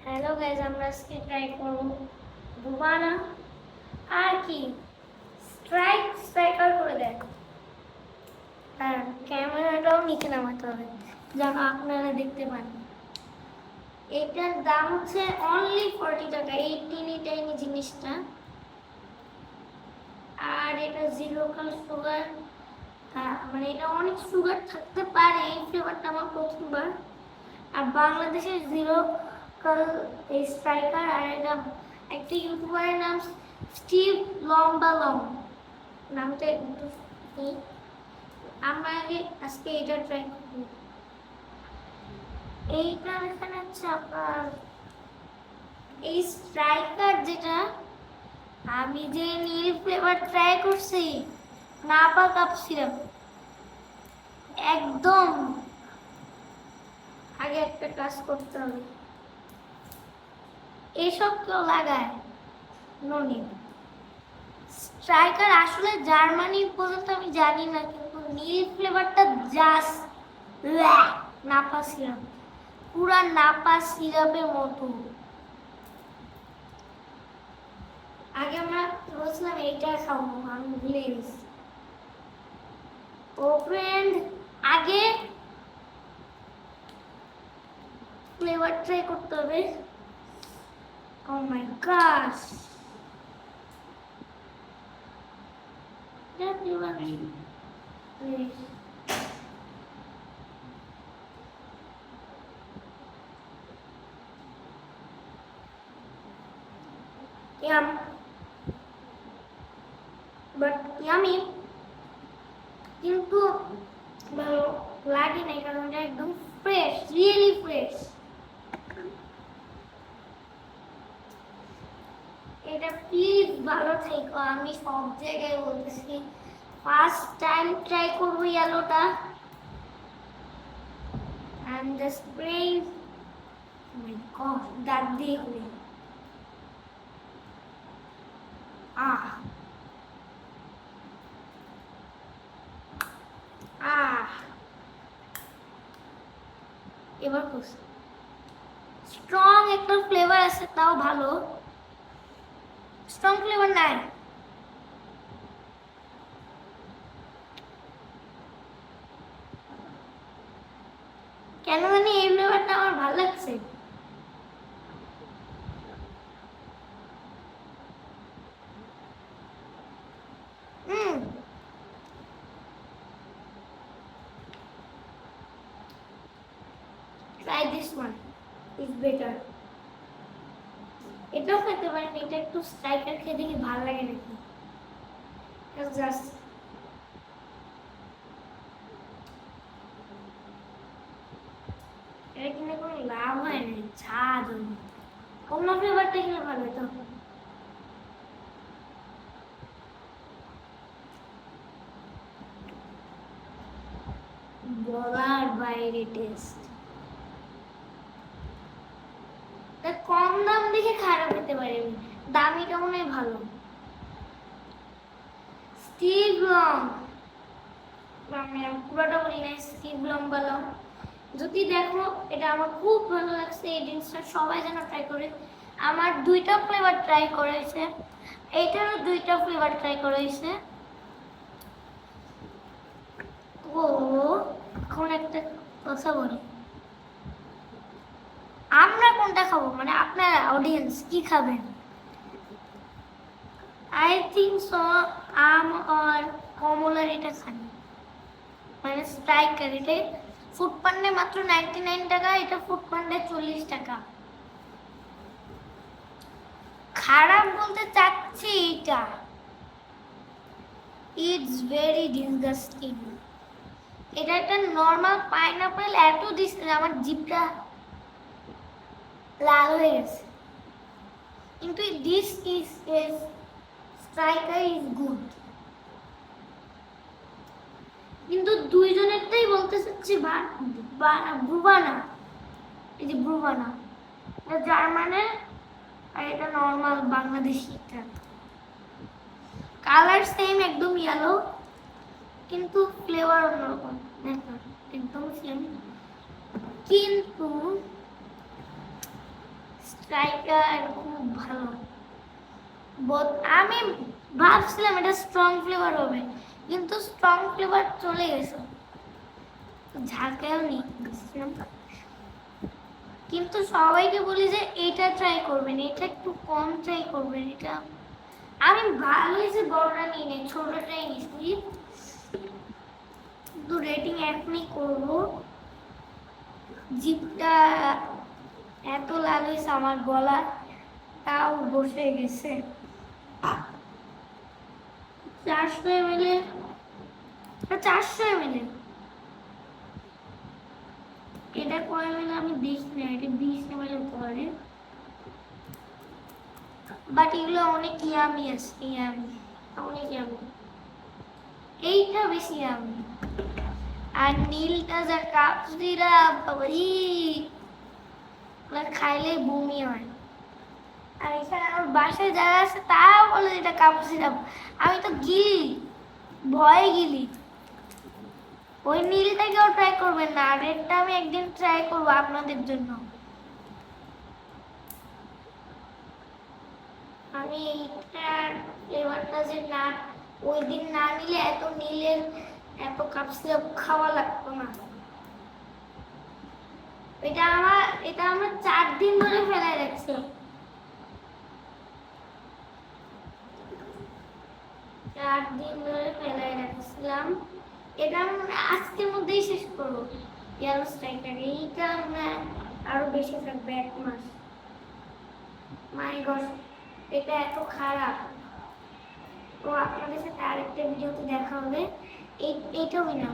Hello guys, আমরা আজকে try করব ডুবানা আর কি স্ট্রাইকার করে দেয়। আর ক্যামেরাটাও নিচে নামাতে হবে যেন আপনারা দেখতে পান। এটার দাম হচ্ছে অনলি 40 টাকা, এই টিনি টাইনি জিনিসটা। আর এটা জিরো কাল সুগার, মানে এটা অনেক সুগার থাকতে পারে। এই ফ্লেভারটা আমার প্রথমবার। আর বাংলাদেশের জিরো কাল এই স্ট্রাইকার, আর এটা একটা ইউটিউবারের নাম স্টিভ লম্বা লং, নামটা একটু আমরা আজকে এটা ট্রাই করব। এইটা এখানে হচ্ছে আপনার এই স্ট্রাইকার, যেটা আমি যে নীল ফ্লেভার ট্রাই করছি, নাপা কাপ সিরাপ একদম। আগে একটা ক্লাস করতে হবে, এসব কেউ লাগায় ননি। স্ট্রাইকার আসলে জার্মানি পর্যন্ত আমি জানি না, কিন্তু নীল ফ্লেভারটা জাস্ট নাপা সিরাপ, পুরা নাপা সিরাপের মতো। আগে আমরা বলছিলাম এইটা খাবো, আমি ভুলে গেছি। ও ফ্রেন্ড, আগে ফ্লেভার ট্রাই করতে হবে। ও মাই গড, এটা ফ্লেভার yum, but yummy, কিন্তু ভালো লাগে না কারণ এটা একদম ফ্রেশ, রিয়েলি ফ্রেশ। এটা প্লিজ ভালো থেকো, আমি সব জায়গায় বলতেছি। ফার্স্ট টাইম ট্রাই করবো ইয়েলোটা। I'm just praying. Oh my god, দাঁত দিয়ে হবে। এবার স্ট্রং একটা ফ্লেভার আছে, তাও ভালো। স্ট্রং ফ্লেভার নাই, কেন জানি এই ফ্লেভারটা আমার ভালো লাগছে। Try this one, it's better. এটাও খেতে পারেন, এটা একটু স্ট্রাইকার খেতে কি ভালো লাগে নাকি। জাস্ট এটা কিনে কোনো লাভ হয় না, ছাদ অন্য ফ্লেভারটা কিনে ভালো হতো। বলার বাইরে টেস্ট। কম দাম দেখে খারাপ হতে পারে, দামিটা মনে হয় ভালো। স্টিভ লং, আমি পুরোটা বলি না, স্টিভ লং বলো। যদি দেখো, এটা আমার খুব ভালো লাগছে, এই জিনিসটা সবাই যেন ট্রাই করে। আমার 2টা ফ্লেভার ট্রাই করেছে, এইটারও 2টা ফ্লেভার ট্রাই করেছে। ও এখন একটা কথা বলি, আমরা কোনটা খাবো, মানে আপনারা অডিয়েন্স কি খাবেন? আই থিঙ্ক সো আম আর কমলার এটা খান, মানে স্ট্রাইকার। এটা ফুড পান্ডে মাত্র 99 টাকা, এটা ফুড পান্ডে 40 টাকা। খারাপ বলতে চাচ্ছি এটা, ইটস ভেরি ডিসগাস্টিং। এটা একটা নর্মাল পাইনাপেল এত দিচ্ছে আমার জিভটা লাল হয়ে গেছে। কিন্তু this is striker is good. কিন্তু দুইজনেরটাই বলতে চাচ্ছি ব্রুবানা, এই যে ব্রুবানা, এটা জার্মানের আর এটা নর্মাল বাংলাদেশি। কালার সেম, একদম ইয়েলো, কিন্তু ফ্লেভার অন্যরকম, একদম সেম। কিন্তু স্ট্রাইকার খুব ভালো। আমি ভাবছিলাম এটা স্ট্রং ফ্লেভার হবে, কিন্তু স্ট্রং ফ্লেভার চলে গেছে, ঝাঁকেও নি। কিন্তু সবাইকে বলি যে এটা ট্রাই করবেন, এটা একটু কম ট্রাই করবেন। এটা আমি ভালো হয়েছে বড়টা নিয়ে নেই, ছোটটাই নিচ্ছি। তো রেটিং এখনই করবো। জিপটা এত লাল হয়েছে আমার গলা, তাও বসে গেছে। 400 ml, 400 ml। এটা কয় ml আমি দেখি না, এটা 20 ml হতে পারে। বাট এগুলো অনেক ইয়ামি আছে, ইয়ামি, অনেক ইয়ামি। এইটা বেশি ইয়ামি। আর নীলটা যা কাপ সিরাপ, খাইলে বমি হয়। আর এখানে আমার বাসায় যারা আছে তাও বলে এটা কাপ সিরাপ। আমি তো গিলি, ভয়ে গিলি। ওই নীলটাকেও ট্রাই করবেন না, আর রেডটা আমি একদিন ট্রাই করবো আপনাদের জন্য। আমি এইটার ফ্লেভারটা যে না, ওই দিন না নিলে এত নীলের এত কাপ সিরাপ খাওয়া লাগতো না। এটা আমরা 4 দিন ধরে ফেলায় রাখছি। 4 দিন ধরে ফেলায় রাখছিলাম। এটা আমরা আজকের মধ্যেই শেষ করবো। ইয়েলো স্ট্রাইকার এইটা আমরা আরো বেশি থাকবে 1 মাস। মাই গড, এটা এত খারাপ। তো আপনাদের সাথে আরেকটা ভিডিওতে দেখা হবে। এইটাও না